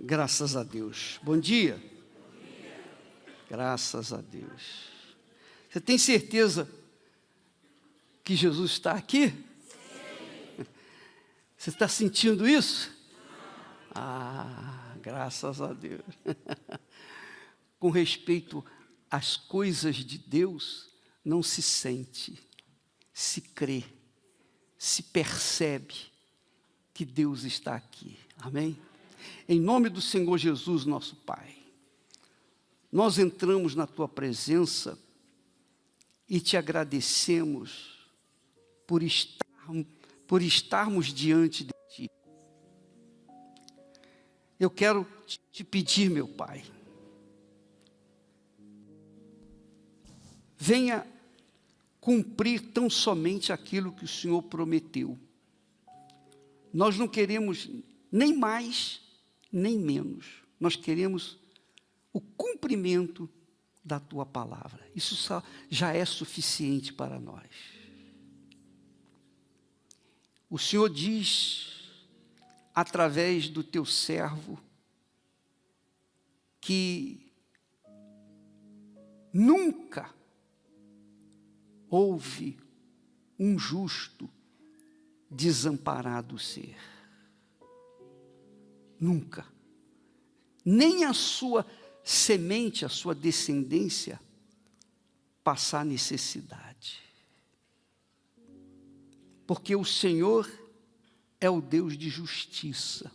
Graças a Deus. Bom dia. Graças a Deus. Você tem certeza que Jesus está aqui? Sim. Você está sentindo isso? Graças a Deus. Com respeito às coisas de Deus, não se sente, se crê, se percebe que Deus está aqui. Amém? Em nome do Senhor Jesus, nosso Pai, nós entramos na Tua presença e Te agradecemos por estarmos diante de Ti. Eu quero te pedir, meu Pai, venha cumprir tão somente aquilo que o Senhor prometeu. Nós não queremos nem mais, nem menos. Nós queremos o cumprimento da Tua palavra. Isso já é suficiente para nós. O Senhor diz, através do Teu servo, que nunca houve um justo desamparado ser. Nunca. Nem a sua semente, a sua descendência, passar necessidade. Porque o Senhor é o Deus de justiça.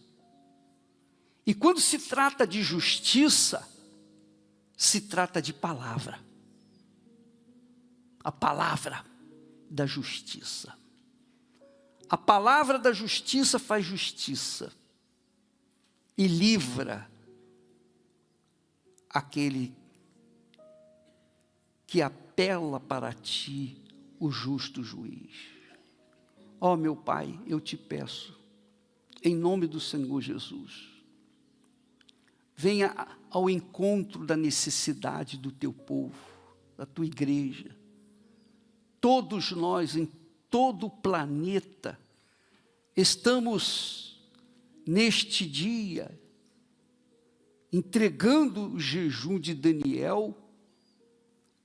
E quando se trata de justiça, se trata de palavra. A palavra da justiça. A palavra da justiça faz justiça e livra aquele que apela para Ti, o justo juiz. Ó meu Pai, eu Te peço, em nome do Senhor Jesus, venha ao encontro da necessidade do Teu povo, da Tua igreja. Todos nós, em todo o planeta, estamos neste dia entregando o jejum de Daniel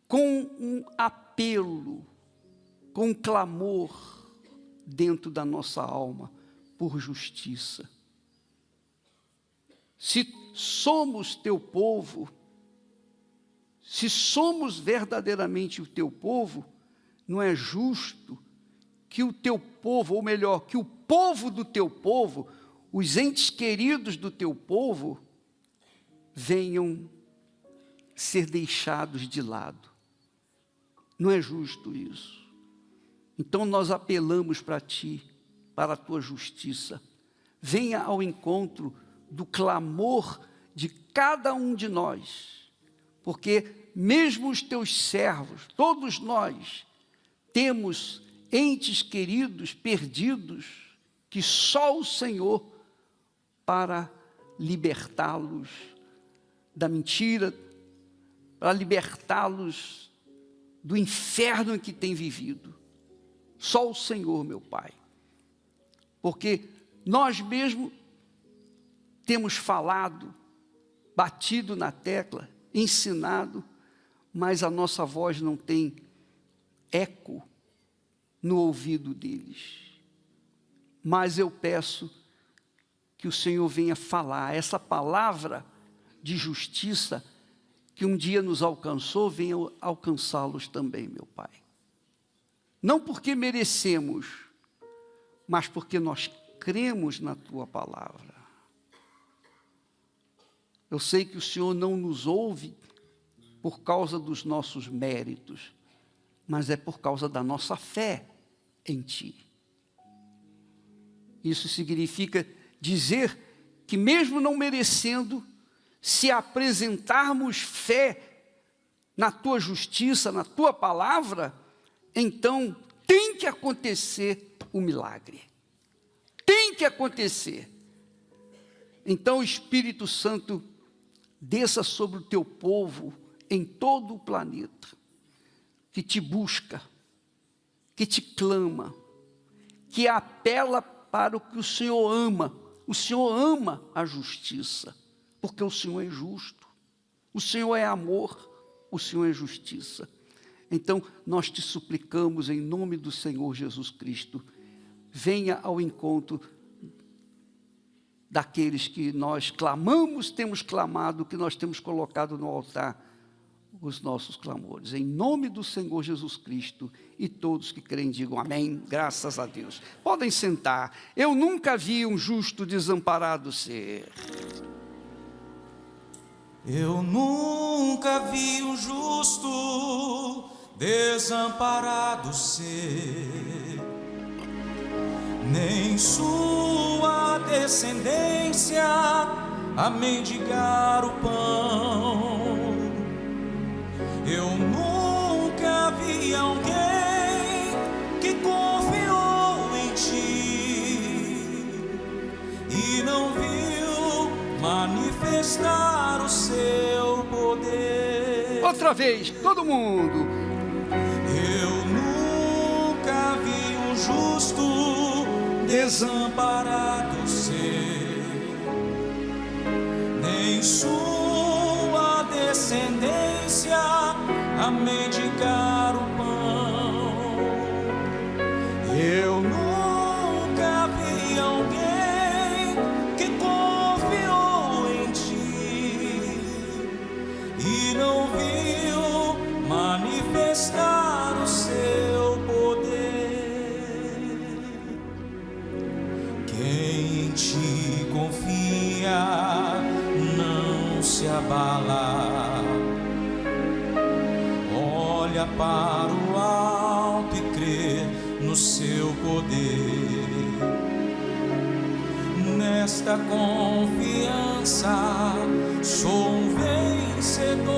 com um apelo, com um clamor dentro da nossa alma por justiça. Se somos Teu povo, se somos verdadeiramente o Teu povo, não é justo que o Teu povo, ou melhor, que o povo do Teu povo, os entes queridos do Teu povo, venham ser deixados de lado. Não é justo isso. Então nós apelamos para Ti, para a Tua justiça. Venha ao encontro do clamor de cada um de nós, porque mesmo os Teus servos, todos nós, temos entes queridos, perdidos, que só o Senhor para libertá-los da mentira, para libertá-los do inferno em que têm vivido. Só o Senhor, meu Pai. Porque nós mesmos temos falado, batido na tecla, ensinado, mas a nossa voz não tem eco no ouvido deles. Mas eu peço que o Senhor venha falar essa palavra de justiça que um dia nos alcançou, venha alcançá-los também, meu Pai. Não porque merecemos, mas porque nós cremos na Tua palavra. Eu sei que o Senhor não nos ouve por causa dos nossos méritos, mas é por causa da nossa fé em Ti. Isso significa dizer que mesmo não merecendo, se apresentarmos fé na Tua justiça, na Tua palavra, então tem que acontecer o milagre. Tem que acontecer. Então o Espírito Santo desça sobre o Teu povo em todo o planeta, que Te busca, que Te clama, que apela para o que o Senhor ama. O Senhor ama a justiça. porque o Senhor é justo, o Senhor é amor, o Senhor é justiça. Então, nós te suplicamos em nome do Senhor Jesus Cristo, venha ao encontro daqueles que nós clamamos, temos clamado, que nós temos colocado no altar os nossos clamores. Em nome do Senhor Jesus Cristo, e todos que creem digam amém, graças a Deus. Podem sentar. Eu nunca vi um justo desamparado ser. Eu nunca vi um justo desamparado ser, nem sua descendência a mendigar o pão. Eu nunca vi alguém que confiou em ti e não viu manifestar o seu poder. Outra vez, todo mundo. Eu nunca vi um justo desamparado ser, nem sua descendência a mendigar o pão. Eu nunca vi alguém que confiou em ti e não viu manifestar o seu poder. Quem em ti confia não se abala, olha para o alto e crê no seu poder. Nesta confiança sou um vencedor,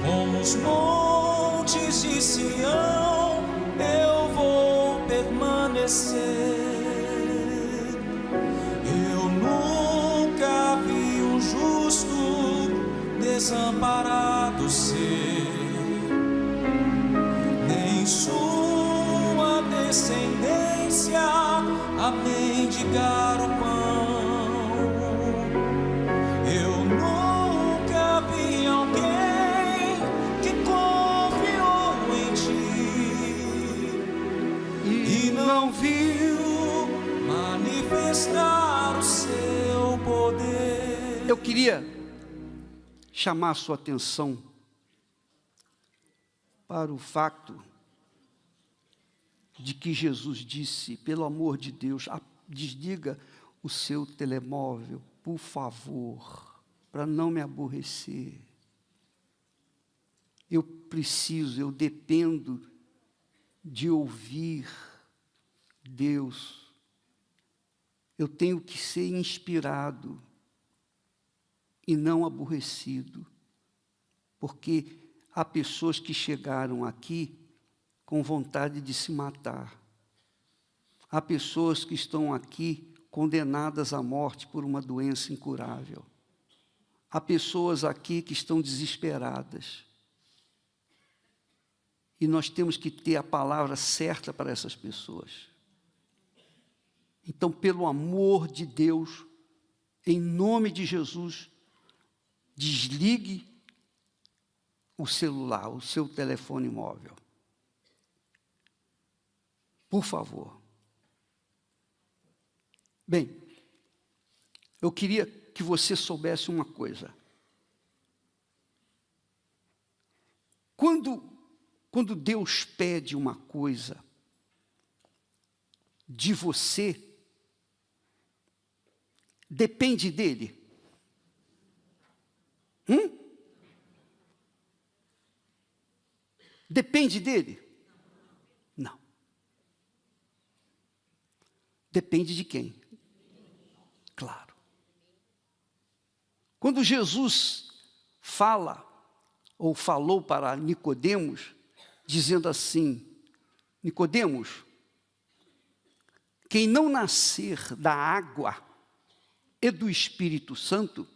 como os montes de Sião eu vou permanecer. Eu nunca vi um justo desamparado ser, nem sua descendência a mendigar o pão. Eu nunca vi alguém que confiou em ti e não viu manifestar o seu poder. Eu queria chamar a sua atenção para o fato de que Jesus disse, pelo amor de Deus, desliga o seu telemóvel, por favor, para não me aborrecer. Eu dependo de ouvir Deus. Eu tenho que ser inspirado e não aborrecido, porque há pessoas que chegaram aqui com vontade de se matar. Há pessoas que estão aqui condenadas à morte por uma doença incurável. Há pessoas aqui que estão desesperadas. E nós temos que ter a palavra certa para essas pessoas. Então, pelo amor de Deus, em nome de Jesus, desligue o celular, o seu telefone móvel. Por favor. Bem, eu queria que você soubesse uma coisa. Quando Deus pede uma coisa de você, depende dele. Depende dele? Não. Depende de quem? Claro. Quando Jesus fala, ou falou para Nicodemos, dizendo assim: Nicodemos, quem não nascer da água e do Espírito Santo,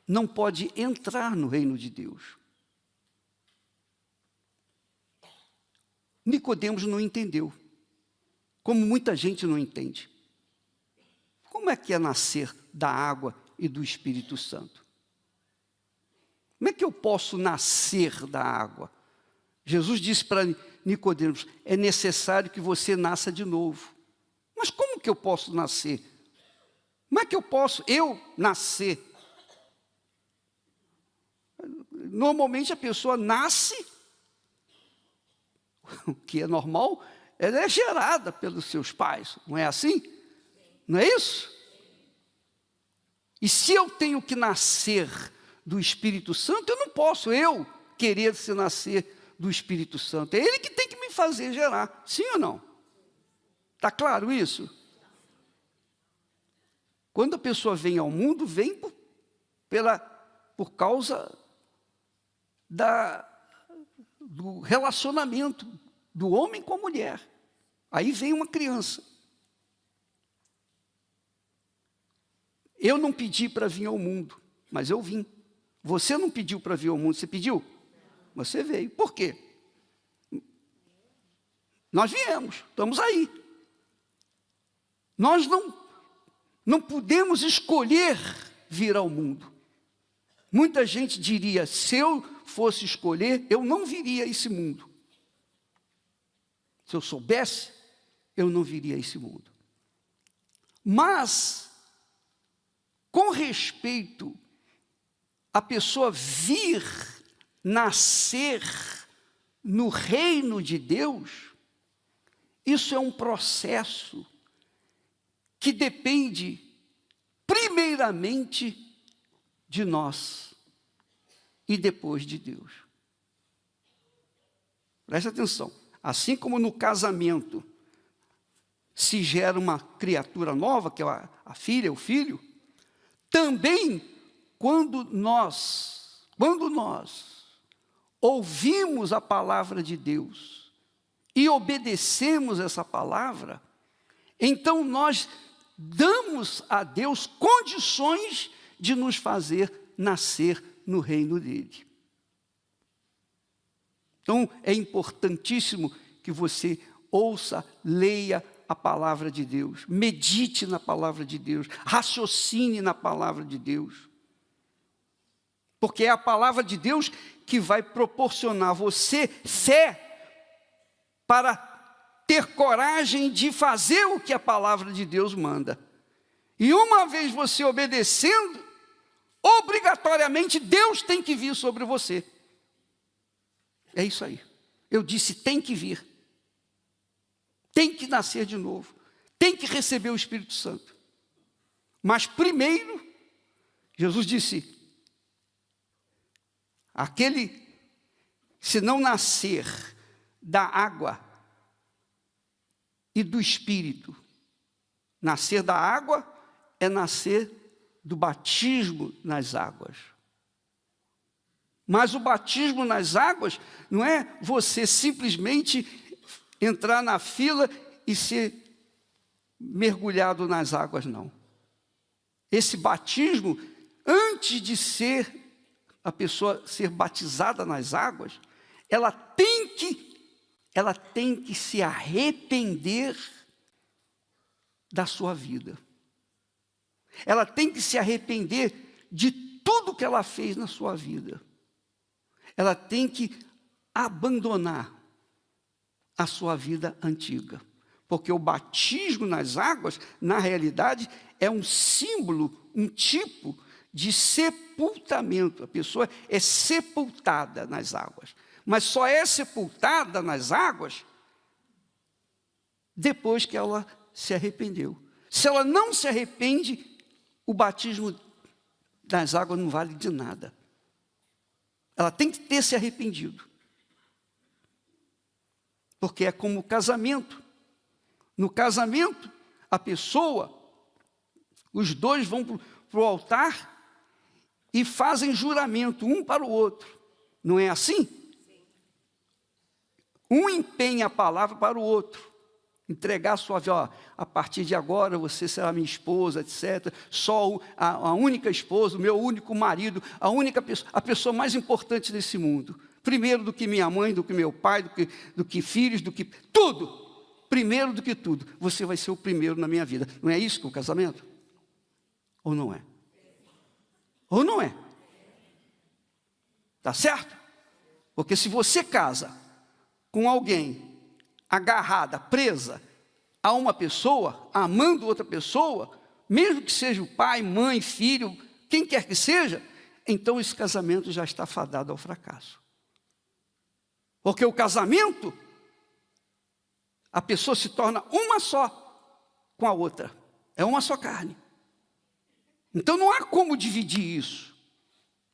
não pode entrar no reino de Deus. Nicodemos não entendeu, como muita gente não entende. Como é que é nascer da água e do Espírito Santo. Como é que eu posso nascer da água? Jesus disse para Nicodemos, é necessário que você nasça de novo. Mas como que eu posso nascer? Como é que eu posso nascer? Normalmente a pessoa nasce, o que é normal, ela é gerada pelos seus pais, não é assim? Não é isso? E se eu tenho que nascer do Espírito Santo, eu não posso querer se nascer do Espírito Santo. É Ele que tem que me fazer gerar, sim ou não? Está claro isso? Quando a pessoa vem ao mundo, vem por causa do relacionamento do homem com a mulher. Aí vem uma criança. Eu não pedi para vir ao mundo, mas eu vim. Você não pediu para vir ao mundo, você pediu? Você veio. Por quê? Nós viemos, estamos aí. Nós não podemos escolher vir ao mundo. Muita gente diria, se eu fosse escolher, eu não viria a esse mundo. Se eu soubesse, eu não viria a esse mundo. Mas, com respeito à pessoa vir nascer no reino de Deus, isso é um processo que depende primeiramente de nós e depois de Deus. Preste atenção. Assim como no casamento se gera uma criatura nova, que é a filha, o filho, também quando nós ouvimos a palavra de Deus e obedecemos essa palavra, então nós damos a Deus condições de nos fazer nascer no reino dele. Então, é importantíssimo que você ouça, leia a palavra de Deus, medite na palavra de Deus, raciocine na palavra de Deus. Porque é a palavra de Deus que vai proporcionar a você fé para ter coragem de fazer o que a palavra de Deus manda. E uma vez você obedecendo, obrigatoriamente Deus tem que vir sobre você. É isso aí. Eu disse, tem que vir. Tem que nascer de novo. Tem que receber o Espírito Santo. Mas primeiro, Jesus disse, se não nascer da água e do Espírito, nascer da água é nascer do batismo nas águas. Mas o batismo nas águas não é você simplesmente entrar na fila e ser mergulhado nas águas, não. Esse batismo, antes de a pessoa ser batizada nas águas, ela tem que se arrepender da sua vida. Ela tem que se arrepender de tudo que ela fez na sua vida. Ela tem que abandonar a sua vida antiga. Porque o batismo nas águas, na realidade, é um símbolo, um tipo de sepultamento. A pessoa é sepultada nas águas. Mas só é sepultada nas águas depois que ela se arrependeu. Se ela não se arrepende, o batismo nas águas não vale de nada. Ela tem que ter se arrependido. Porque é como o casamento. No casamento, a pessoa, os dois vão para o altar e fazem juramento um para o outro. Não é assim? Um empenha a palavra para o outro. Entregar a sua vida, a partir de agora você será minha esposa, etc. Só a única esposa, o meu único marido, a pessoa mais importante desse mundo. Primeiro do que minha mãe, do que meu pai, do que filhos, do que tudo. Primeiro do que tudo, você vai ser o primeiro na minha vida. Não é isso que é o casamento? Ou não é? Ou não é? Tá certo? Porque se você casa com alguém agarrada, presa a uma pessoa, amando outra pessoa, mesmo que seja o pai, mãe, filho, quem quer que seja, então esse casamento já está fadado ao fracasso. Porque o casamento, a pessoa se torna uma só com a outra. É uma só carne. Então não há como dividir isso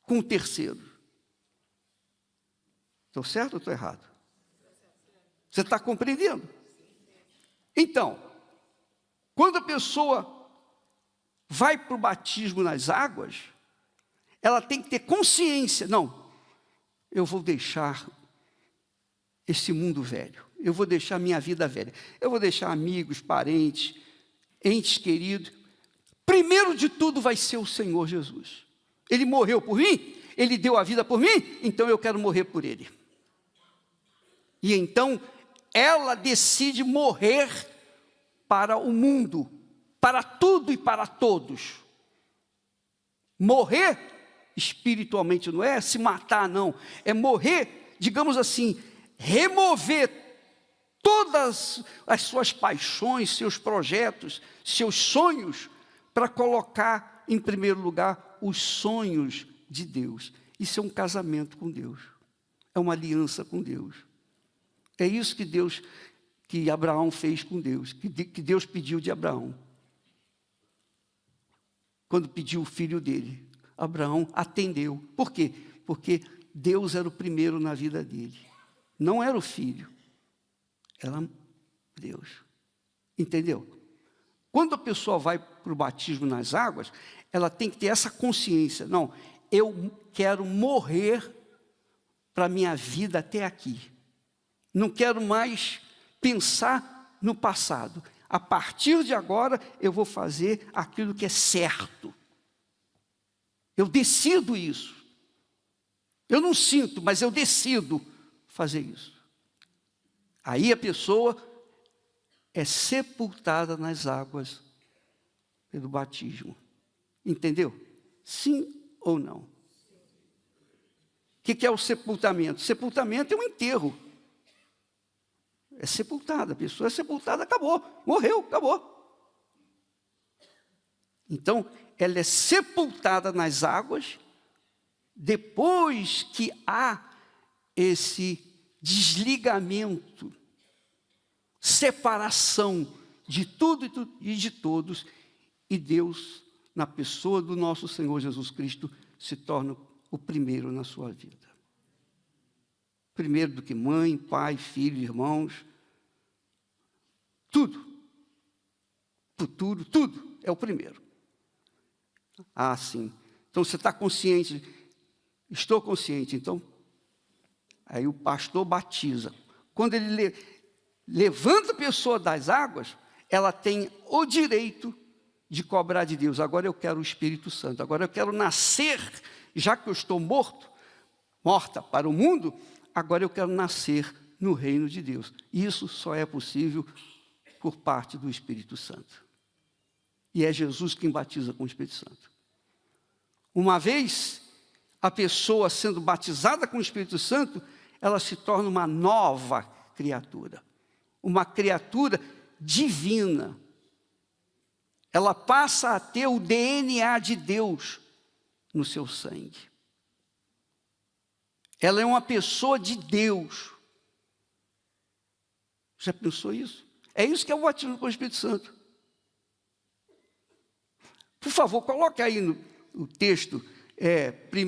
com o terceiro. Estou certo ou estou errado? Você está compreendendo? Então, quando a pessoa vai para o batismo nas águas, ela tem que ter consciência. Não, eu vou deixar esse mundo velho. Eu vou deixar minha vida velha. Eu vou deixar amigos, parentes, entes queridos. Primeiro de tudo vai ser o Senhor Jesus. Ele morreu por mim, Ele deu a vida por mim, então eu quero morrer por Ele. E então ela decide morrer para o mundo, para tudo e para todos. Morrer espiritualmente não é se matar, não. É morrer, digamos assim, remover todas as suas paixões, seus projetos, seus sonhos, para colocar em primeiro lugar os sonhos de Deus. Isso é um casamento com Deus. É uma aliança com Deus. É isso que Abraão fez com Deus, que Deus pediu de Abraão. Quando pediu o filho dele, Abraão atendeu. Por quê? Porque Deus era o primeiro na vida dele. Não era o filho, era Deus. Entendeu? Quando a pessoa vai para o batismo nas águas, ela tem que ter essa consciência. Não, eu quero morrer para a minha vida até aqui. Não quero mais pensar no passado. A partir de agora, eu vou fazer aquilo que é certo. Eu decido isso. Eu não sinto, mas eu decido fazer isso. Aí a pessoa é sepultada nas águas pelo batismo. Entendeu? Sim ou não? O que é o sepultamento? Sepultamento é um enterro. É sepultada, a pessoa é sepultada, acabou, morreu, acabou. Então, ela é sepultada nas águas, depois que há esse desligamento, separação de tudo e de todos, e Deus, na pessoa do nosso Senhor Jesus Cristo, se torna o primeiro na sua vida. Primeiro do que mãe, pai, filho, irmãos, tudo, futuro, tudo é o primeiro. Ah, sim. Então você está consciente? Estou consciente. Então, aí o pastor batiza. Quando ele levanta a pessoa das águas, ela tem o direito de cobrar de Deus. Agora eu quero o Espírito Santo. Agora eu quero nascer, já que eu estou morta para o mundo, agora eu quero nascer no reino de Deus. Isso só é possível por parte do Espírito Santo. E é Jesus quem batiza com o Espírito Santo. Uma vez a pessoa sendo batizada com o Espírito Santo, ela se torna uma nova criatura. Uma criatura divina. Ela passa a ter o DNA de Deus no seu sangue. Ela é uma pessoa de Deus. Já pensou isso? É isso que é o batismo com o Espírito Santo. Por favor, coloque aí no texto, 2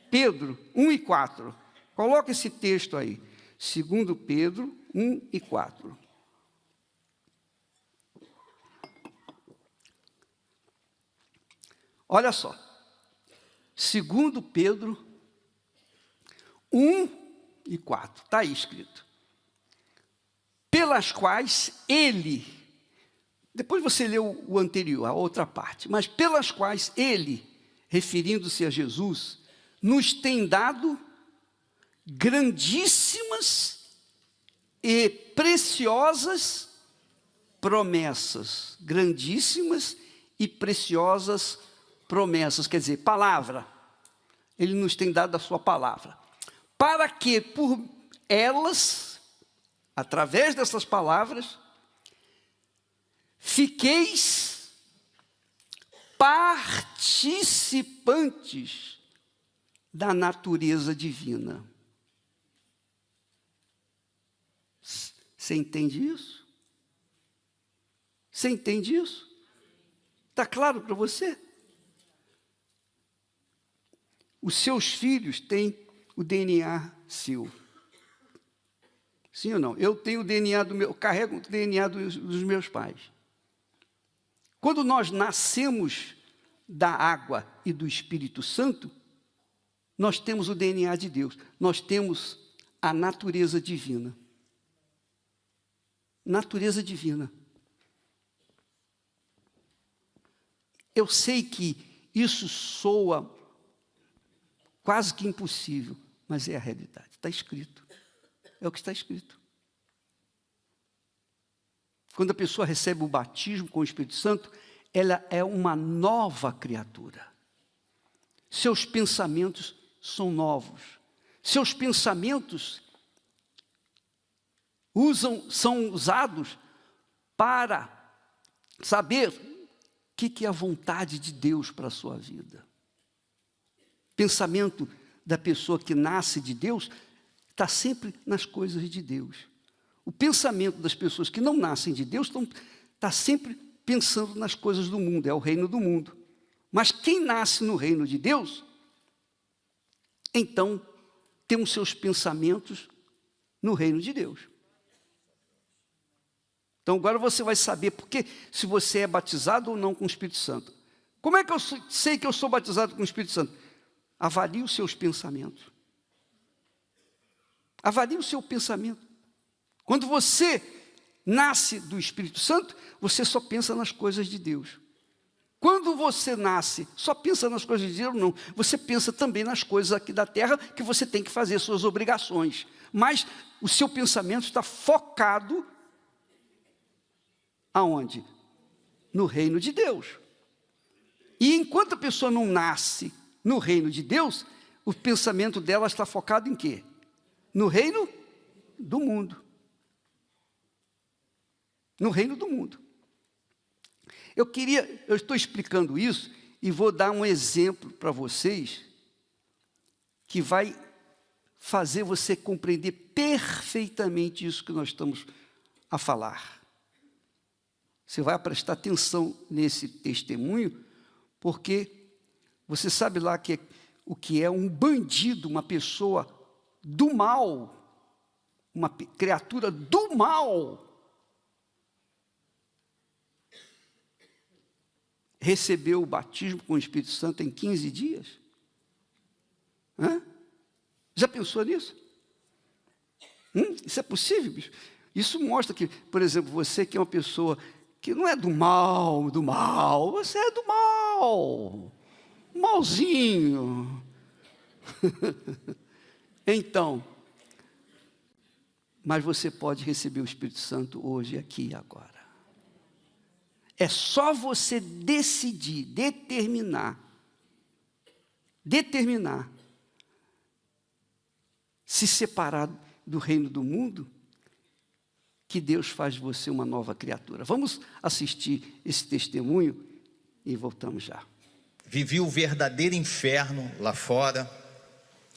Pedro 1 e 4. Coloque esse texto aí. 2 Pedro 1 e 4. Olha só. 2 Pedro 1 e 4. Está aí escrito. Pelas quais ele, depois você lê o anterior, a outra parte, mas pelas quais ele, referindo-se a Jesus, nos tem dado grandíssimas e preciosas promessas, grandíssimas e preciosas promessas, quer dizer, palavra. Ele nos tem dado a sua palavra, para que por elas, através dessas palavras, fiqueis participantes da natureza divina. Você entende isso? Você entende isso? Está claro para você? Os seus filhos têm o DNA seu. Sim ou não? Eu tenho o DNA carrego o DNA dos meus pais. Quando nós nascemos da água e do Espírito Santo, nós temos o DNA de Deus. Nós temos a natureza divina. Natureza divina. Eu sei que isso soa quase que impossível, mas é a realidade. Está escrito. É o que está escrito. Quando a pessoa recebe o batismo com o Espírito Santo, ela é uma nova criatura. Seus pensamentos são novos. Seus pensamentos são usados para saber o que é a vontade de Deus para a sua vida. Pensamento da pessoa que nasce de Deus está sempre nas coisas de Deus. O pensamento das pessoas que não nascem de Deus está sempre pensando nas coisas do mundo, é o reino do mundo. Mas quem nasce no reino de Deus, então tem os seus pensamentos no reino de Deus. Então agora você vai saber se você é batizado ou não com o Espírito Santo. Como é que eu sei que eu sou batizado com o Espírito Santo? Avalie os seus pensamentos. Avalie o seu pensamento. Quando você nasce do Espírito Santo, você só pensa nas coisas de Deus. Quando você nasce, só pensa nas coisas de Deus, não. Você pensa também nas coisas aqui da terra, que você tem que fazer suas obrigações. Mas o seu pensamento está focado aonde? No reino de Deus. E enquanto a pessoa não nasce no reino de Deus, o pensamento dela está focado em quê? No reino do mundo. No reino do mundo. Eu estou explicando isso e vou dar um exemplo para vocês que vai fazer você compreender perfeitamente isso que nós estamos a falar. Você vai prestar atenção nesse testemunho, porque você sabe lá o que é um bandido, uma pessoa do mal, uma criatura do mal, recebeu o batismo com o Espírito Santo em 15 dias? Já pensou nisso? Isso é possível, bicho? Isso mostra que, por exemplo, você que é uma pessoa que não é do mal, você é do mal, malzinho. Então, mas você pode receber o Espírito Santo hoje, aqui e agora. É só você decidir, determinar, se separar do reino do mundo, que Deus faz de você uma nova criatura. Vamos assistir esse testemunho e voltamos já. Vivi o verdadeiro inferno lá fora,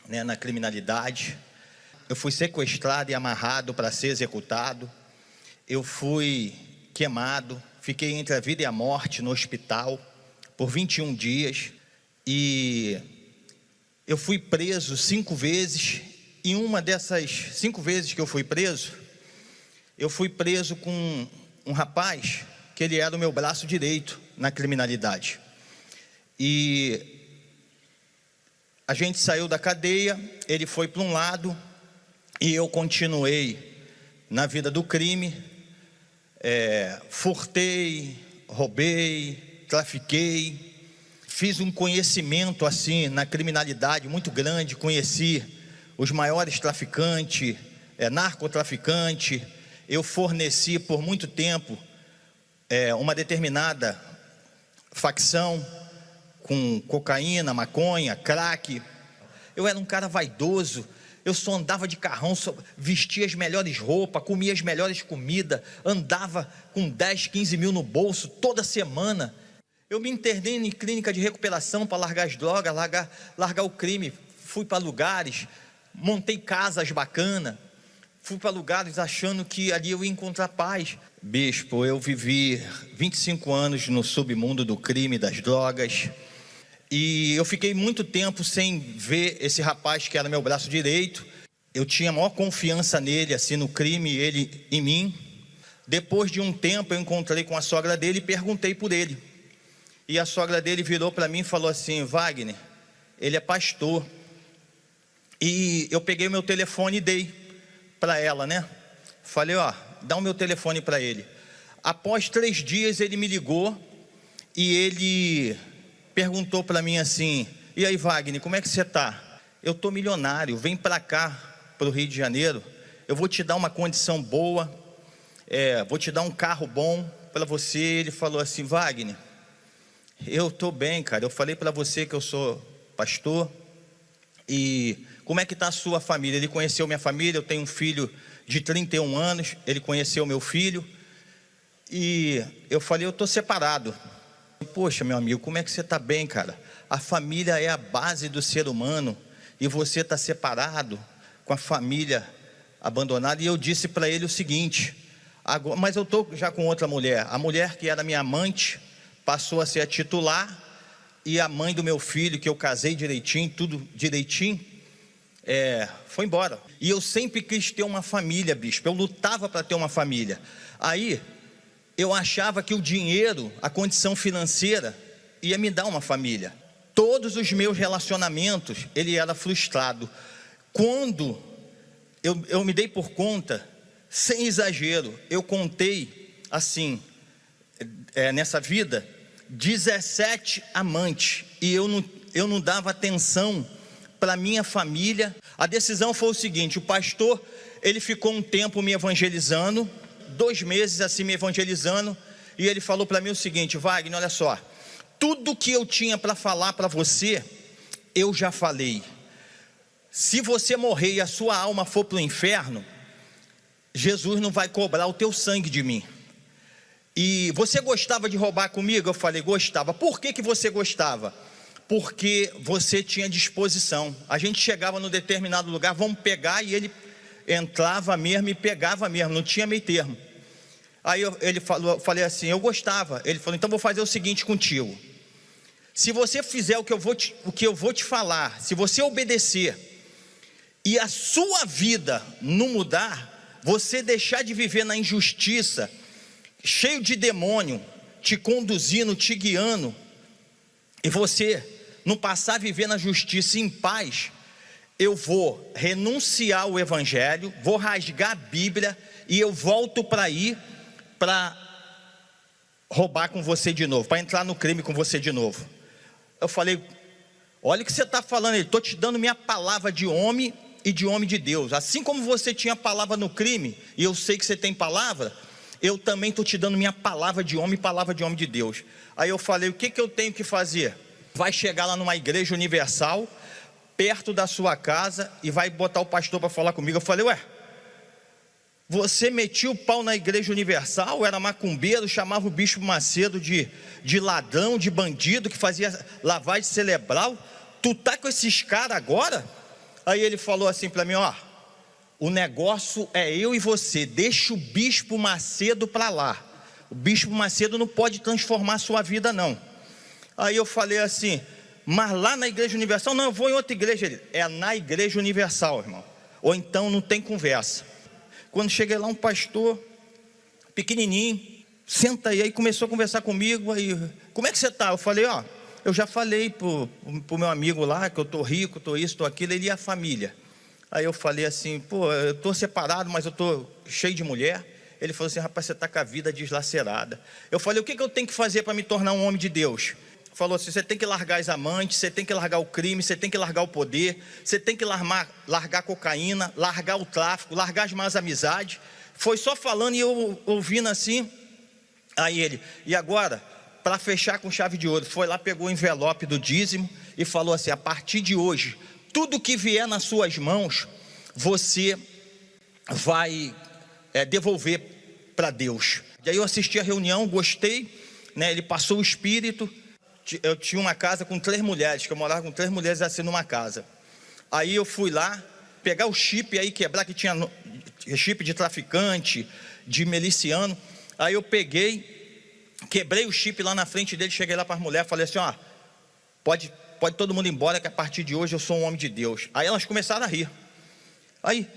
né, na criminalidade. Eu fui sequestrado e amarrado para ser executado. Eu fui queimado. Fiquei entre a vida e a morte no hospital por 21 dias. E eu fui preso 5 vezes. E uma dessas 5 vezes que eu fui preso com um rapaz que ele era o meu braço direito na criminalidade. E a gente saiu da cadeia, ele foi para um lado e eu continuei na vida do crime. Furtei, roubei, trafiquei, fiz um conhecimento assim na criminalidade muito grande, conheci os maiores traficantes, narcotraficantes. Eu forneci por muito tempo uma determinada facção com cocaína, maconha, crack. Eu era um cara vaidoso, eu só andava de carrão, só vestia as melhores roupas, comia as melhores comidas, andava com 10, 15 mil no bolso toda semana. Eu me internei em clínica de recuperação para largar as drogas, largar o crime. Fui para lugares, montei casas bacanas, fui para lugares achando que ali eu ia encontrar paz. Bispo, eu vivi 25 anos no submundo do crime, das drogas, e eu fiquei muito tempo sem ver esse rapaz que era meu braço direito. Eu tinha a maior confiança nele, assim, no crime, ele em mim. Depois de um tempo eu encontrei com a sogra dele e perguntei por ele. E a sogra dele virou para mim e falou assim: Wagner, ele é pastor. E eu peguei o meu telefone e dei para ela, né? Falei, dá o meu telefone para ele. Após 3 dias ele me ligou e ele perguntou para mim assim: e aí, Wagner, como é que você está? Eu estou milionário, vem para cá, para o Rio de Janeiro, eu vou te dar uma condição boa, vou te dar um carro bom para você. Ele falou assim: Wagner, eu estou bem, cara, eu falei para você que eu sou pastor, e como é que está a sua família? Ele conheceu minha família, eu tenho um filho de 31 anos, ele conheceu meu filho, e eu falei, eu estou separado. Poxa, meu amigo, como é que você está bem, cara? A família é a base do ser humano, e você está separado, com a família abandonada. E eu disse para ele o seguinte: agora, mas eu estou já com outra mulher, a mulher que era minha amante, passou a ser a titular, e a mãe do meu filho, que eu casei direitinho, tudo direitinho, foi embora. E eu sempre quis ter uma família, bispo, eu lutava para ter uma família. Aí, eu achava que o dinheiro, a condição financeira, ia me dar uma família. Todos os meus relacionamentos, ele era frustrado. Quando eu me dei por conta, sem exagero, eu contei nessa vida, 17 amantes, e eu não dava atenção para minha família. A decisão foi o seguinte: o pastor, ele ficou um tempo me evangelizando, 2 meses assim me evangelizando, e ele falou para mim o seguinte: Wagner, olha só, tudo que eu tinha para falar para você, eu já falei. Se você morrer e a sua alma for para o inferno, Jesus não vai cobrar o teu sangue de mim. E você gostava de roubar comigo? Eu falei, gostava. Por que você gostava? Porque você tinha disposição. A gente chegava num determinado lugar, vamos pegar, e ele entrava mesmo e pegava mesmo, não tinha meio termo. Aí falei assim, eu gostava. Ele falou, então vou fazer o seguinte contigo: se você fizer o que eu vou te falar, se você obedecer, e a sua vida não mudar, você deixar de viver na injustiça, cheio de demônio, te conduzindo, te guiando, e você não passar a viver na justiça em paz, eu vou renunciar ao evangelho, vou rasgar a Bíblia, e eu volto para ir, para roubar com você de novo, para entrar no crime com você de novo. Eu falei, olha o que você está falando. Ele, estou te dando minha palavra de homem e de homem de Deus. Assim como você tinha palavra no crime, e eu sei que você tem palavra, eu também estou te dando minha palavra de homem e palavra de homem de Deus. Aí eu falei, o que eu tenho que fazer? Vai chegar lá numa igreja universal, perto da sua casa, e vai botar o pastor para falar comigo. Eu falei, você metia o pau na igreja universal, era macumbeiro, chamava o bispo Macedo de ladrão, de bandido, que fazia lavagem cerebral, tu tá com esses caras agora? Aí ele falou assim para mim, o negócio é eu e você, deixa o bispo Macedo para lá, o bispo Macedo não pode transformar a sua vida não. Aí eu falei assim, mas lá na igreja universal? Não, eu vou em outra igreja. Ele, é na igreja universal, irmão, ou então não tem conversa. Quando cheguei lá, um pastor pequenininho, senta aí começou a conversar comigo. Aí, como é que você está? Eu falei, eu já falei pro meu amigo lá que eu estou rico, estou isso, estou aquilo. Ele e a família. Aí eu falei assim, eu estou separado, mas eu estou cheio de mulher. Ele falou assim, rapaz, você está com a vida deslacerada. Eu falei, o que eu tenho que fazer para me tornar um homem de Deus? Falou assim, você tem que largar as amantes, você tem que largar o crime, você tem que largar o poder, você tem que largar a cocaína, largar o tráfico, largar as más amizades. Foi só falando e eu ouvindo assim. Aí ele, e agora, para fechar com chave de ouro, foi lá, pegou o envelope do dízimo e falou assim: a partir de hoje, tudo que vier nas suas mãos, você vai devolver para Deus. E aí eu assisti a reunião, gostei, né? Ele passou o espírito. Eu tinha uma casa com 3 mulheres, que eu morava com 3 mulheres assim numa casa. Aí eu fui lá, pegar o chip aí, quebrar, que tinha chip de traficante, de miliciano. Aí eu peguei, quebrei o chip lá na frente dele, cheguei lá para as mulheres, falei assim: ó, pode todo mundo ir embora, que a partir de hoje eu sou um homem de Deus. Aí elas começaram a rir. Aí,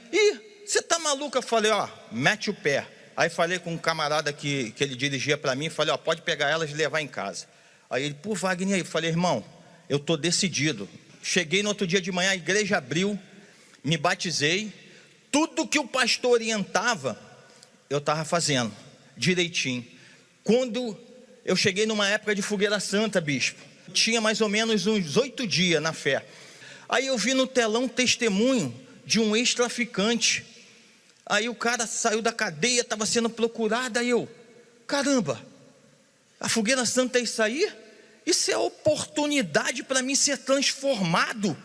você tá maluca? Eu falei: ó, mete o pé. Aí falei com um camarada que ele dirigia para mim, falei: ó, pode pegar elas e levar em casa. Aí ele: pô, Wagner, aí. Eu falei: irmão, eu tô decidido. Cheguei no outro dia de manhã, a igreja abriu, me batizei, tudo que o pastor orientava, eu estava fazendo direitinho. Quando eu cheguei numa época de fogueira santa, bispo, tinha mais ou menos uns 8 dias na fé. Aí eu vi no telão testemunho de um ex-traficante. Aí o cara saiu da cadeia, estava sendo procurado. Aí eu: caramba, a fogueira santa é isso aí? Isso é oportunidade para mim ser transformado.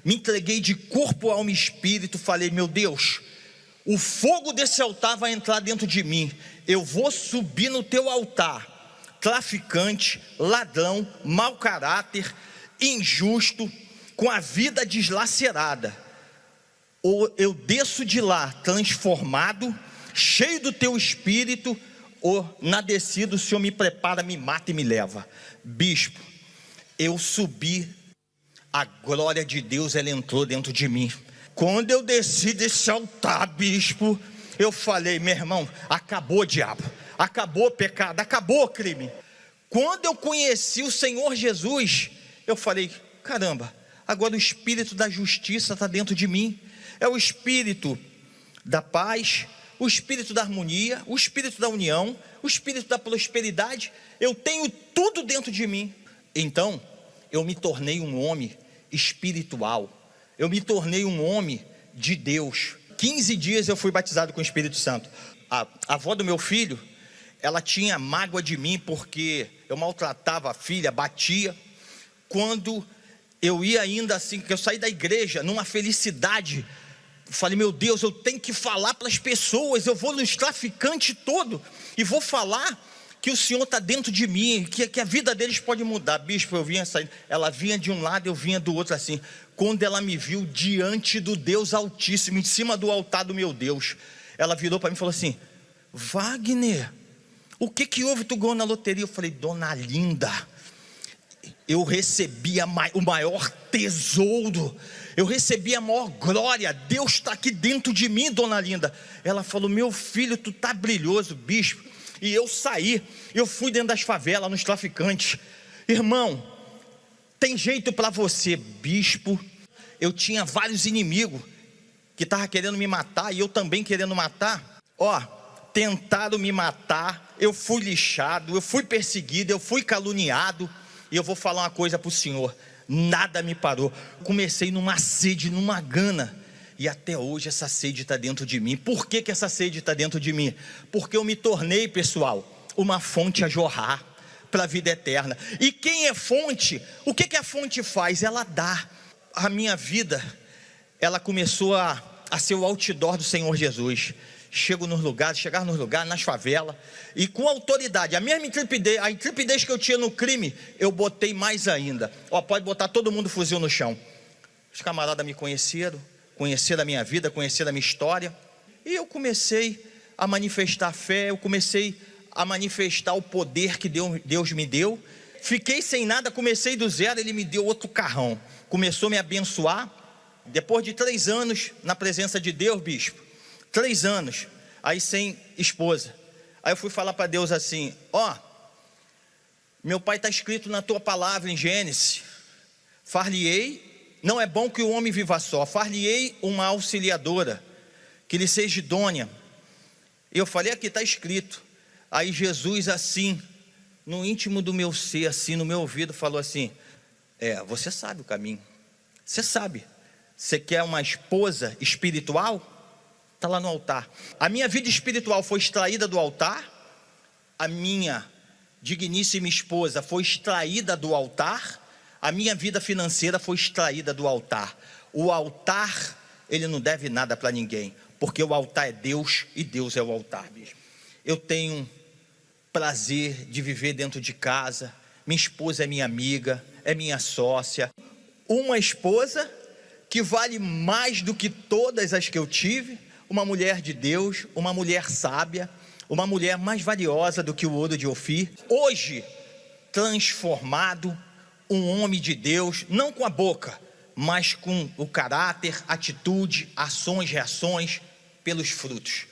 Me entreguei de corpo, alma e espírito. Falei: meu Deus, o fogo desse altar vai entrar dentro de mim. Eu vou subir no teu altar. Traficante, ladrão, mau caráter, injusto, com a vida deslacerada, ou eu desço de lá transformado, cheio do teu espírito, ou na descida o Senhor me prepara, me mata e me leva. Bispo, eu subi, a glória de Deus, ela entrou dentro de mim. Quando eu desci desse altar, bispo, eu falei: meu irmão, acabou o diabo, acabou o pecado, acabou o crime. Quando eu conheci o Senhor Jesus, eu falei: caramba, agora o espírito da justiça está dentro de mim. É o espírito da paz, o espírito da harmonia, o espírito da união, o espírito da prosperidade. Eu tenho tudo dentro de mim. Então eu me tornei um homem espiritual, eu me tornei um homem de Deus. 15 dias eu fui batizado com o Espírito Santo. A avó do meu filho, ela tinha mágoa de mim porque eu maltratava a filha, batia. Quando eu ia ainda assim, que eu saí da igreja numa felicidade, falei: meu Deus, eu tenho que falar para as pessoas, eu vou nos traficantes todo e vou falar que o Senhor está dentro de mim, que a vida deles pode mudar. Bispo, eu vinha saindo, ela vinha de um lado, eu vinha do outro assim. Quando ela me viu diante do Deus Altíssimo, em cima do altar do meu Deus, ela virou para mim e falou assim: Wagner, o que houve? Tu ganhou na loteria? Eu falei: dona Linda, eu recebi o maior tesouro, eu recebi a maior glória, Deus está aqui dentro de mim, dona Linda. Ela falou: meu filho, tu tá brilhoso, bispo. E eu saí, eu fui dentro das favelas, nos traficantes. Irmão, tem jeito para você, bispo. Eu tinha vários inimigos que estavam querendo me matar, e eu também querendo matar. Tentaram me matar, eu fui lixado, eu fui perseguido, eu fui caluniado. E eu vou falar uma coisa para o senhor: nada me parou. Comecei numa sede, numa gana, e até hoje essa sede está dentro de mim. Por que essa sede está dentro de mim? Porque eu me tornei, pessoal, uma fonte a jorrar para a vida eterna. E quem é fonte, o que a fonte faz? Ela dá. A minha vida, ela começou a ser o outdoor do Senhor Jesus. Chegava nos lugares, nas favelas, e com autoridade, a mesma intrepidez, a intrepidez que eu tinha no crime, eu botei mais ainda. Pode botar todo mundo fuzil no chão. Os camaradas me conheceram a minha vida, conheceram a minha história, e eu comecei a manifestar a fé, eu comecei a manifestar o poder que Deus me deu. Fiquei sem nada, comecei do zero, Ele me deu outro carrão, começou a me abençoar. Depois de 3 anos na presença de Deus, bispo, 3 anos, aí sem esposa. Aí eu fui falar para Deus assim: meu pai, está escrito na tua palavra em Gênesis, far-lhe-ei, não é bom que o homem viva só, far-lhe-ei uma auxiliadora, que lhe seja idônea. E eu falei: aqui está escrito. Aí Jesus, assim, no íntimo do meu ser, assim, no meu ouvido, falou assim: você sabe o caminho, você sabe. Você quer uma esposa espiritual? Está lá no altar. A minha vida espiritual foi extraída do altar, a minha digníssima esposa foi extraída do altar, a minha vida financeira foi extraída do altar. O altar, ele não deve nada para ninguém, porque o altar é Deus e Deus é o altar, bicho. Eu tenho prazer de viver dentro de casa, minha esposa é minha amiga, é minha sócia, uma esposa que vale mais do que todas as que eu tive, uma mulher de Deus, uma mulher sábia, uma mulher mais valiosa do que o ouro de Ofir. Hoje, transformado, um homem de Deus, não com a boca, mas com o caráter, atitude, ações, reações, pelos frutos.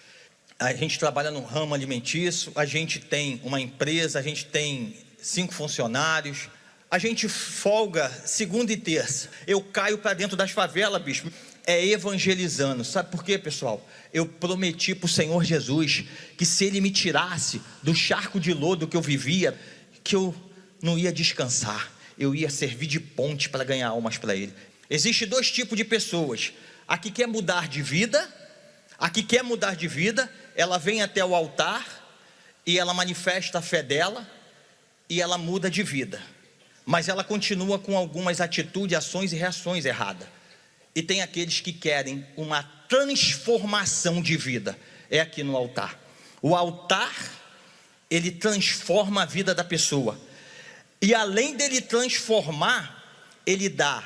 A gente trabalha no ramo alimentício, a gente tem uma empresa, a gente tem 5 funcionários, a gente folga segunda e terça. Eu caio para dentro das favelas, bicho, evangelizando. Sabe por quê, pessoal? Eu prometi para o Senhor Jesus que se Ele me tirasse do charco de lodo que eu vivia, que eu não ia descansar, eu ia servir de ponte para ganhar almas para Ele. Existem 2 tipos de pessoas: a que quer mudar de vida, ela vem até o altar e ela manifesta a fé dela e ela muda de vida, mas ela continua com algumas atitudes, ações e reações erradas. E tem aqueles que querem uma transformação de vida, é aqui no altar. O altar, ele transforma a vida da pessoa, e além dele transformar, ele dá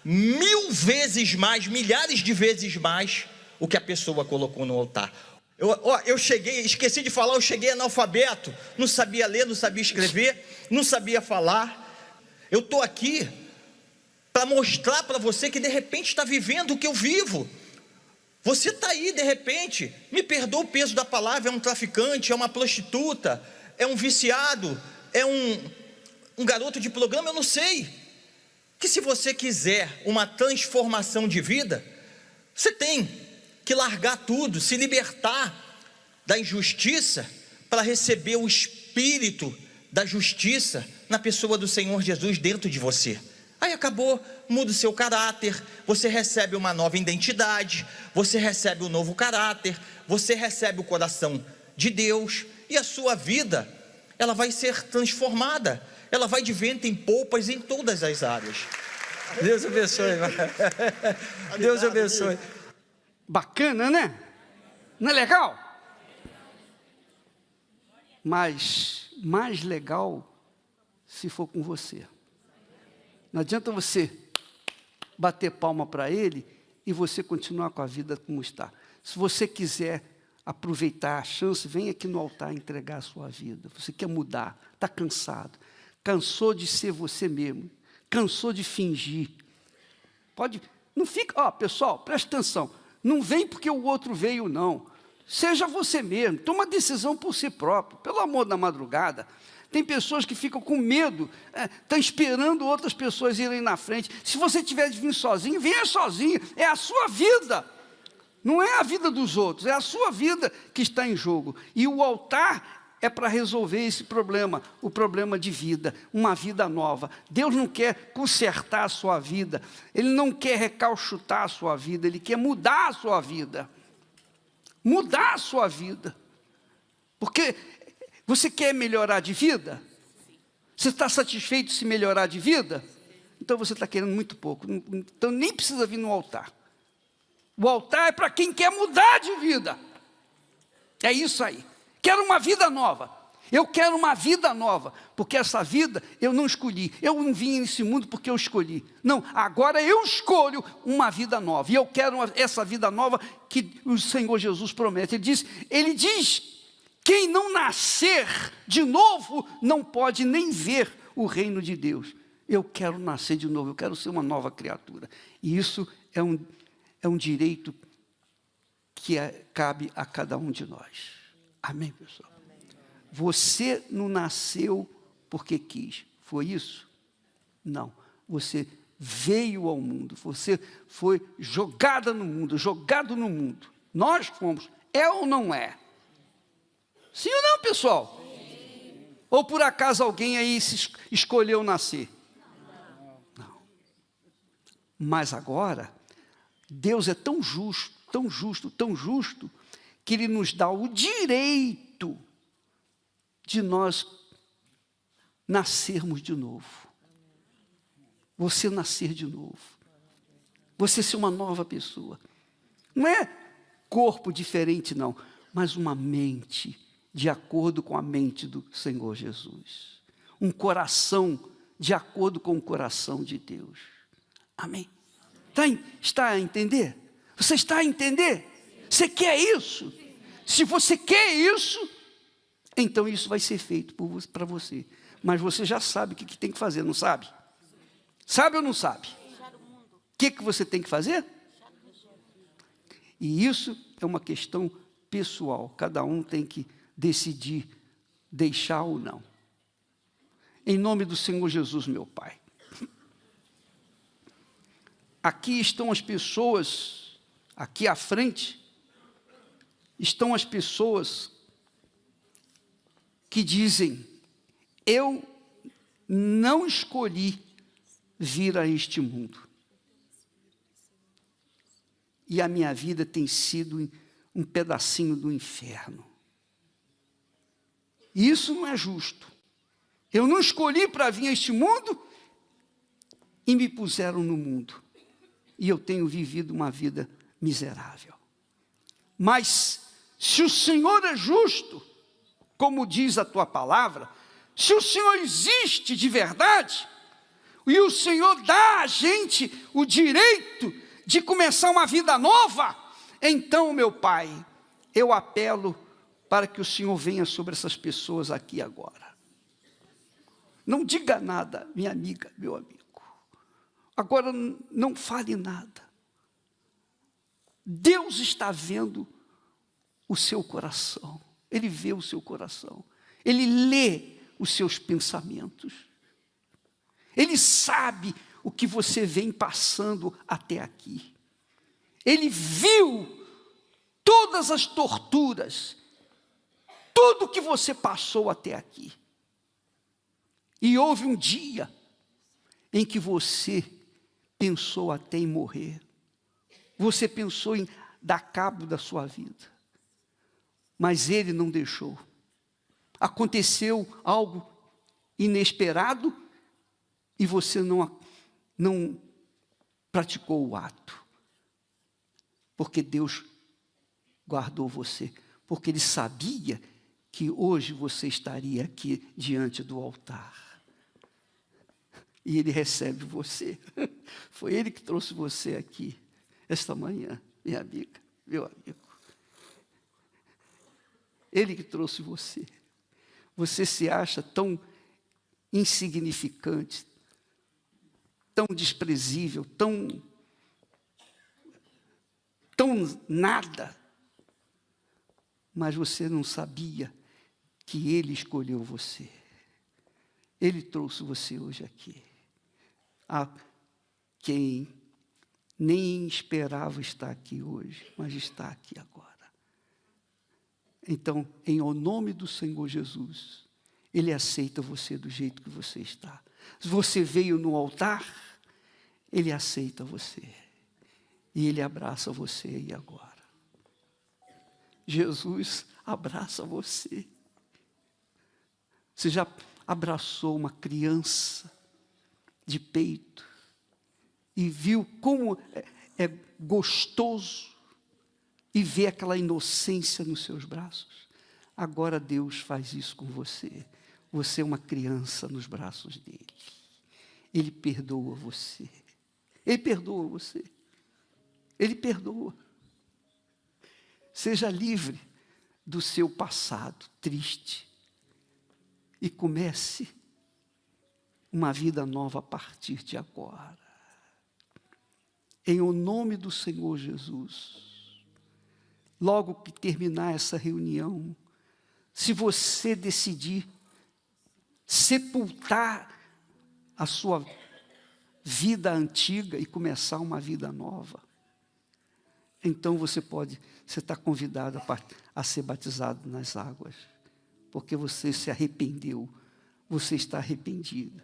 1000 vezes mais, milhares de vezes mais o que a pessoa colocou no altar. Eu cheguei, esqueci de falar, eu cheguei analfabeto, não sabia ler, não sabia escrever, não sabia falar. Eu estou aqui para mostrar para você que de repente está vivendo o que eu vivo. Você está aí de repente, me perdoa o peso da palavra, é um traficante, é uma prostituta, é um viciado, é um garoto de programa, eu não sei. Que se você quiser uma transformação de vida, você tem que largar tudo, se libertar da injustiça para receber o espírito da justiça na pessoa do Senhor Jesus dentro de você. Aí acabou, muda o seu caráter, você recebe uma nova identidade, você recebe um novo caráter, você recebe o coração de Deus, e a sua vida, ela vai ser transformada, ela vai de vento em polpas em todas as áreas. Deus abençoe. Deus abençoe. Bacana, né? Não é legal? Mas mais legal se for com você. Não adianta você bater palma para Ele e você continuar com a vida como está. Se você quiser aproveitar a chance, vem aqui no altar entregar a sua vida. Você quer mudar, está cansado, cansou de ser você mesmo, cansou de fingir. Não fica, pessoal, presta atenção, não vem porque o outro veio, não. Seja você mesmo, toma decisão por si próprio, pelo amor da madrugada. Tem pessoas que ficam com medo, estão esperando outras pessoas irem na frente. Se você tiver de vir sozinho, venha sozinho, é a sua vida. Não é a vida dos outros, é a sua vida que está em jogo. E o altar é para resolver esse problema, o problema de vida, uma vida nova. Deus não quer consertar a sua vida, Ele não quer recalchutar a sua vida, Ele quer mudar a sua vida. Mudar a sua vida. Porque você quer melhorar de vida? Você está satisfeito de se melhorar de vida? Então você está querendo muito pouco, então nem precisa vir no altar. O altar é para quem quer mudar de vida. É isso aí. Quero uma vida nova. Eu quero uma vida nova, porque essa vida eu não escolhi. Eu não vim nesse mundo porque eu escolhi. Não, agora eu escolho uma vida nova. E eu quero essa vida nova que o Senhor Jesus promete. Ele diz, quem não nascer de novo não pode nem ver o reino de Deus. Eu quero nascer de novo, eu quero ser uma nova criatura. E isso é um direito que cabe a cada um de nós. Amém, pessoal? Amém. Você não nasceu porque quis, foi isso? Não, você veio ao mundo, você foi jogada no mundo, jogado no mundo. Nós fomos, é ou não é? Sim ou não, pessoal? Sim. Ou por acaso alguém aí escolheu nascer? Não. Mas agora, Deus é tão justo, tão justo, tão justo, que Ele nos dá o direito de nós nascermos de novo. Você nascer de novo. Você ser uma nova pessoa. Não é corpo diferente, não, mas uma mente de acordo com a mente do Senhor Jesus. Um coração de acordo com o coração de Deus. Amém? Está a entender? Você está a entender? Você quer isso? Se você quer isso, então isso vai ser feito para você. Mas você já sabe o que tem que fazer, não sabe? Sabe ou não sabe? O que você tem que fazer? E isso é uma questão pessoal. Cada um tem que decidir deixar ou não. Em nome do Senhor Jesus, meu Pai. Aqui estão as pessoas, aqui à frente, estão as pessoas que dizem: eu não escolhi vir a este mundo. E a minha vida tem sido um pedacinho do inferno. E isso não é justo. Eu não escolhi para vir a este mundo e me puseram no mundo. E eu tenho vivido uma vida miserável. Mas se o Senhor é justo, como diz a tua palavra, se o Senhor existe de verdade, e o Senhor dá a gente o direito de começar uma vida nova, então, meu Pai, eu apelo para que o Senhor venha sobre essas pessoas aqui agora. Não diga nada, minha amiga, meu amigo. Agora não fale nada. Deus está vendo o seu coração. Ele vê o seu coração. Ele lê os seus pensamentos. Ele sabe o que você vem passando até aqui. Ele viu todas as torturas, tudo que você passou até aqui. E houve um dia em que você pensou até em morrer. Você pensou em dar cabo da sua vida. Mas Ele não deixou. Aconteceu algo inesperado e você não praticou o ato. Porque Deus guardou você. Porque Ele sabia que hoje você estaria aqui diante do altar. E Ele recebe você. Foi Ele que trouxe você aqui esta manhã, minha amiga, meu amigo. Ele que trouxe você. Você se acha tão insignificante, tão desprezível, tão nada. Mas você não sabia que Ele escolheu você. Ele trouxe você hoje aqui. Há quem nem esperava estar aqui hoje, mas está aqui agora. Então, em nome do Senhor Jesus, Ele aceita você do jeito que você está. Se você veio no altar, Ele aceita você. E Ele abraça você aí agora. Jesus abraça você. Você já abraçou uma criança de peito e viu como é gostoso e ver aquela inocência nos seus braços? Agora Deus faz isso com você. Você é uma criança nos braços dele. Ele perdoa você. Ele perdoa você. Ele perdoa. Seja livre do seu passado triste e comece uma vida nova a partir de agora. Em o nome do Senhor Jesus. Logo que terminar essa reunião, se você decidir sepultar a sua vida antiga e começar uma vida nova, então você está convidado a ser batizado nas águas, porque você se arrependeu, você está arrependido.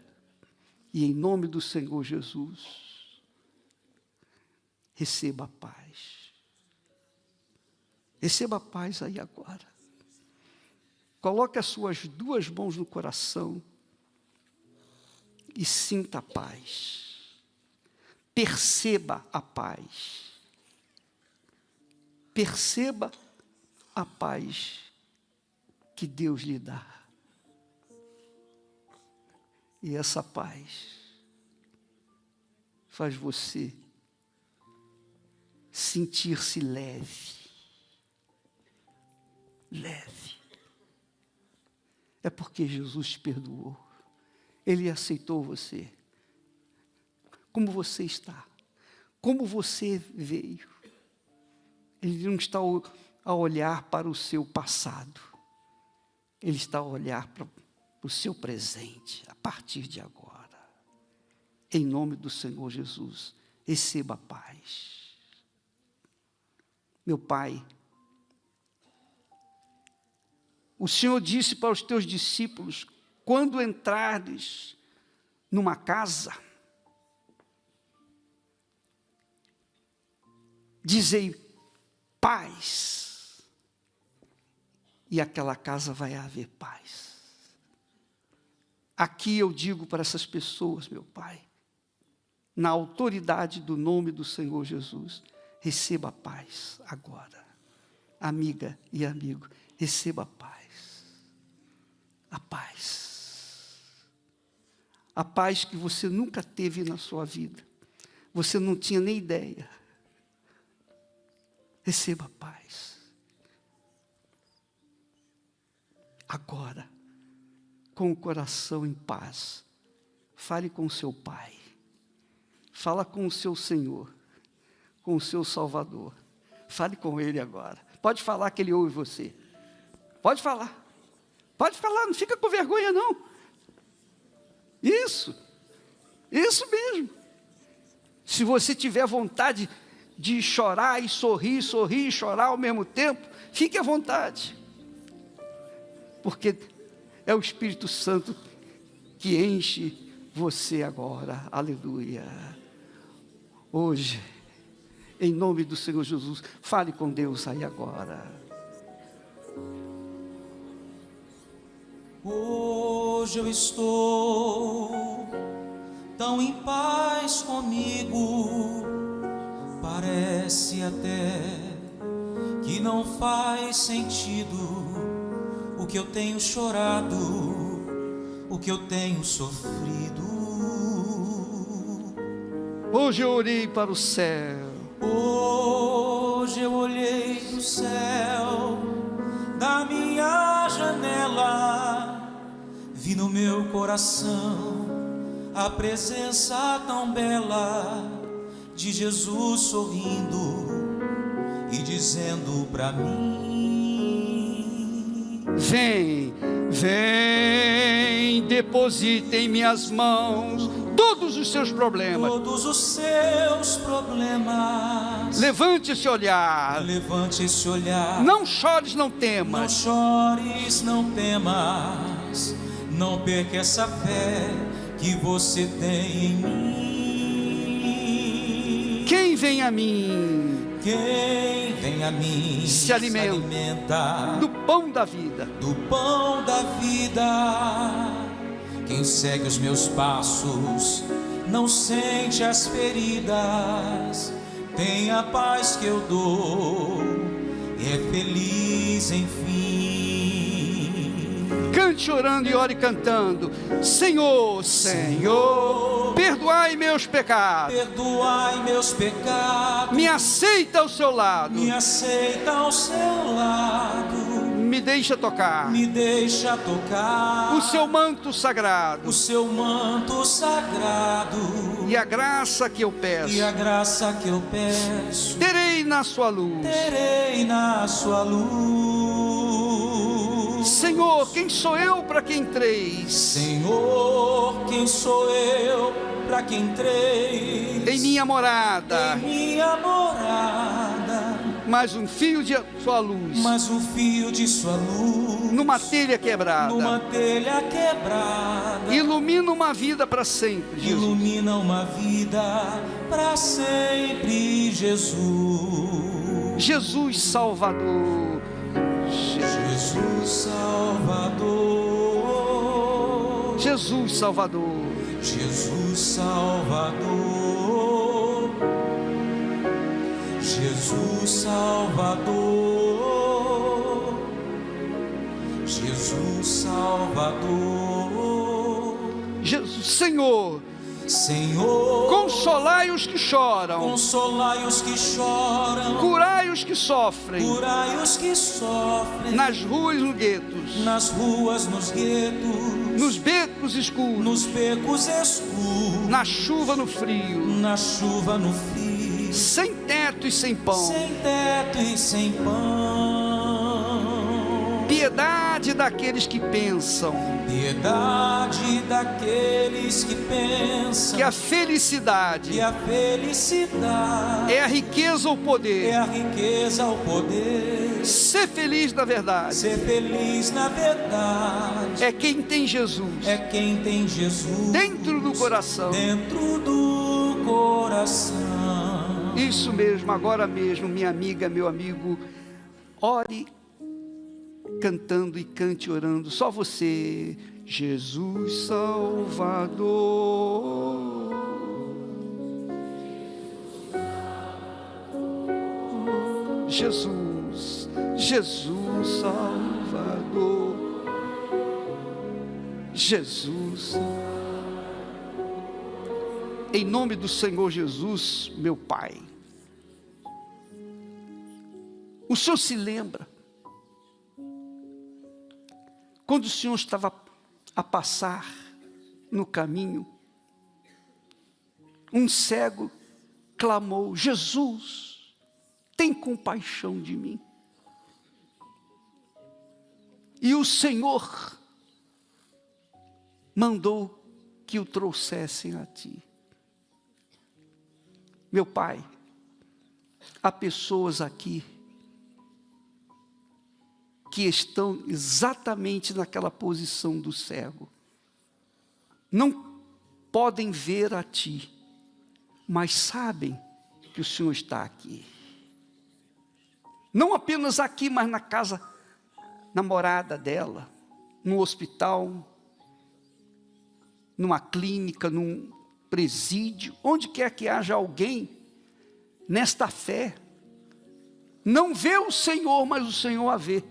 E em nome do Senhor Jesus, receba a paz. Receba a paz aí agora. Coloque as suas duas mãos no coração e sinta a paz. Perceba a paz. Perceba a paz que Deus lhe dá. E essa paz faz você sentir-se leve. Leve. É porque Jesus te perdoou. Ele aceitou você. Como você está. Como você veio. Ele não está a olhar para o seu passado. Ele está a olhar para o seu presente, a partir de agora. Em nome do Senhor Jesus, receba a paz. Meu Pai, o Senhor disse para os teus discípulos, quando entrares numa casa, dizei paz, e aquela casa vai haver paz. Aqui eu digo para essas pessoas, meu Pai, na autoridade do nome do Senhor Jesus, receba a paz agora. Amiga e amigo, receba a paz. A paz. A paz que você nunca teve na sua vida. Você não tinha nem ideia. Receba a paz. Agora, com o coração em paz, fale com o seu Pai. Fala com o seu Senhor, com o seu Salvador. Fale com Ele agora. Pode falar que Ele ouve você. Pode falar. Pode falar, não fica com vergonha não. Isso mesmo. Se você tiver vontade de chorar e sorrir e chorar ao mesmo tempo, fique à vontade. Porque é o Espírito Santo que enche você agora. Aleluia. Hoje, em nome do Senhor Jesus, fale com Deus aí agora. Hoje eu estou tão em paz comigo, parece até que não faz sentido o que eu tenho chorado, o que eu tenho sofrido. Hoje eu olhei para o céu. Hoje eu olhei para o céu da minha janela, vi no meu coração a presença tão bela de Jesus sorrindo e dizendo para mim: Vem, deposita em minhas mãos todos os seus problemas. Todos os seus problemas. Levante esse olhar. Levante esse olhar. Não chores, não temas. Não chores, não temas. Não perca essa fé que você tem em mim. Quem vem a mim? Quem vem a mim se alimenta do pão da vida. Do pão da vida. Quem segue os meus passos não sente as feridas, tem a paz que eu dou e é feliz enfim. Cante orando e ore cantando: Senhor, Senhor, perdoai meus pecados. Perdoai meus pecados. Me aceita ao seu lado. Me aceita ao seu lado. Me deixa tocar. Me deixa tocar o seu manto sagrado. O seu manto sagrado. E a graça que eu peço. E a graça que eu peço. Terei na sua luz. Terei na sua luz. Senhor, quem sou eu para que entreis? Senhor, quem sou eu para que entreis em minha morada? Em minha morada. Mais um fio de sua luz. Mais um fio de sua luz. Numa telha quebrada. Numa telha quebrada. Ilumina uma vida para sempre, Jesus. Ilumina uma vida para sempre, Jesus. Jesus Salvador. Jesus Salvador, Jesus Salvador, Jesus Salvador, Jesus Salvador, Jesus Salvador, Jesus, Senhor, Senhor, consolai os que choram, consolai os que choram, curai os que sofrem, curai os que sofrem, nas ruas, nos guetos, nas ruas, nos guetos, nos becos escuros, nos becos escuros, na chuva, no frio, na chuva, no frio, sem teto e sem pão. sem teto e sem pão. Piedade daqueles que pensam Piedade daqueles que pensam que a felicidade a felicidade é a riqueza ou é poder. a riqueza, o poder. Ser feliz na verdade Ser feliz na verdade é quem tem Jesus é quem tem Jesus dentro do coração. dentro do coração. Isso mesmo, agora mesmo, minha amiga, meu amigo, ore cantando e cante orando, só você. Jesus Salvador, Jesus, Jesus Salvador, Jesus. Em nome do Senhor Jesus, meu Pai, o Senhor se lembra quando o Senhor estava a passar no caminho, um cego clamou: Jesus, tem compaixão de mim. E o Senhor mandou que o trouxessem a ti. Meu Pai, há pessoas aqui que estão exatamente naquela posição do cego. Não podem ver a ti, mas sabem que o Senhor está aqui. Não apenas aqui, mas na casa, na morada dela, no hospital, numa clínica, num presídio, onde quer que haja alguém nesta fé, não vê o Senhor, mas o Senhor a vê.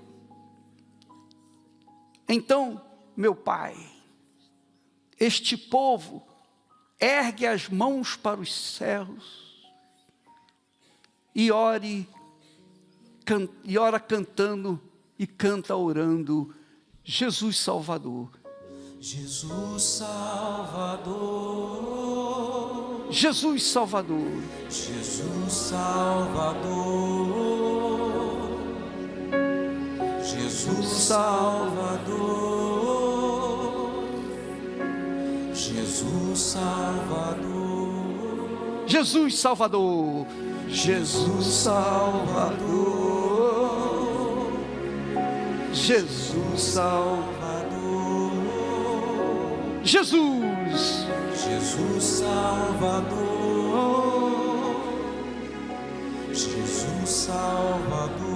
Então, meu Pai, este povo ergue as mãos para os céus e ora cantando e canta orando: Jesus Salvador, Jesus Salvador, Jesus Salvador, Jesus Salvador, Jesus Salvador, Jesus Salvador, Jesus Salvador, Jesus Salvador, Jesus Salvador, Jesus, Jesus Salvador, Jesus Salvador.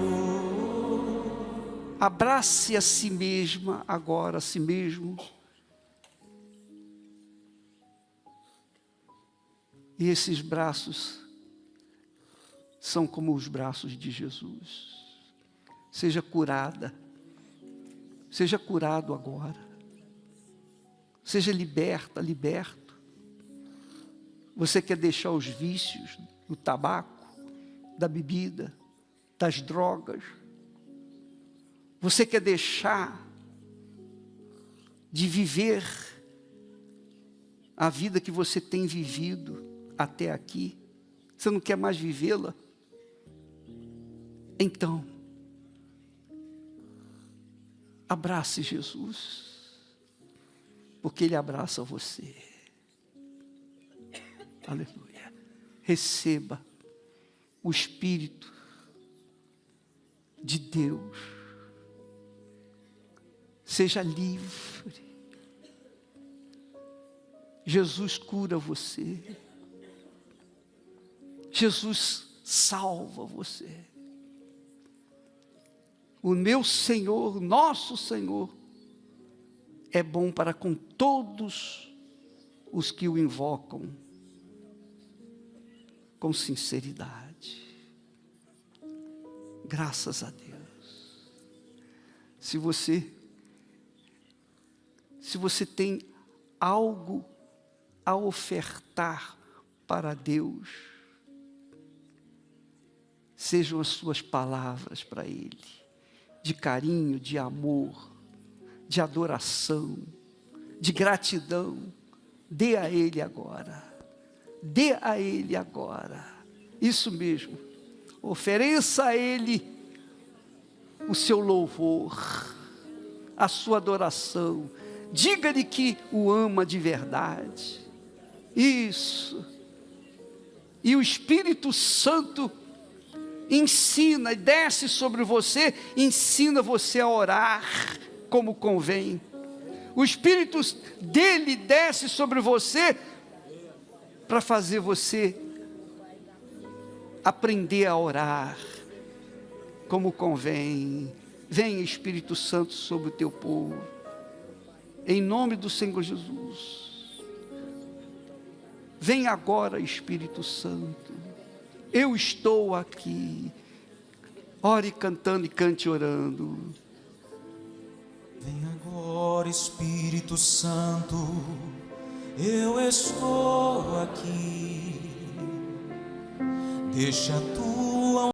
abrace a si mesma agora, a si mesmo. E esses braços são como os braços de Jesus. Seja curada, seja curado agora. Seja liberta, liberto. Você quer deixar os vícios do tabaco, da bebida, das drogas. Você quer deixar de viver a vida que você tem vivido até aqui. Você não quer mais vivê-la? Então, abrace Jesus, porque Ele abraça você. Aleluia. Receba o Espírito de Deus. Seja livre. Jesus cura você. Jesus salva você. o meu Senhor, nosso Senhor, é bom para com todos os que o invocam com sinceridade. Graças a Deus. Se você tem algo a ofertar para Deus, sejam as suas palavras para Ele, de carinho, de amor, de adoração, de gratidão, dê a Ele agora, dê a Ele agora, isso mesmo, ofereça a Ele o seu louvor, a sua adoração, diga-lhe que o ama de verdade, isso, e o Espírito Santo ensina e desce sobre você, ensina você a orar como convém. O Espírito dele desce sobre você para fazer você aprender a orar como convém. Vem, Espírito Santo, sobre o teu povo, em nome do Senhor Jesus. Vem agora, Espírito Santo, eu estou aqui. Ore cantando e cante orando. Vem agora, Espírito Santo, eu estou aqui. Deixa tu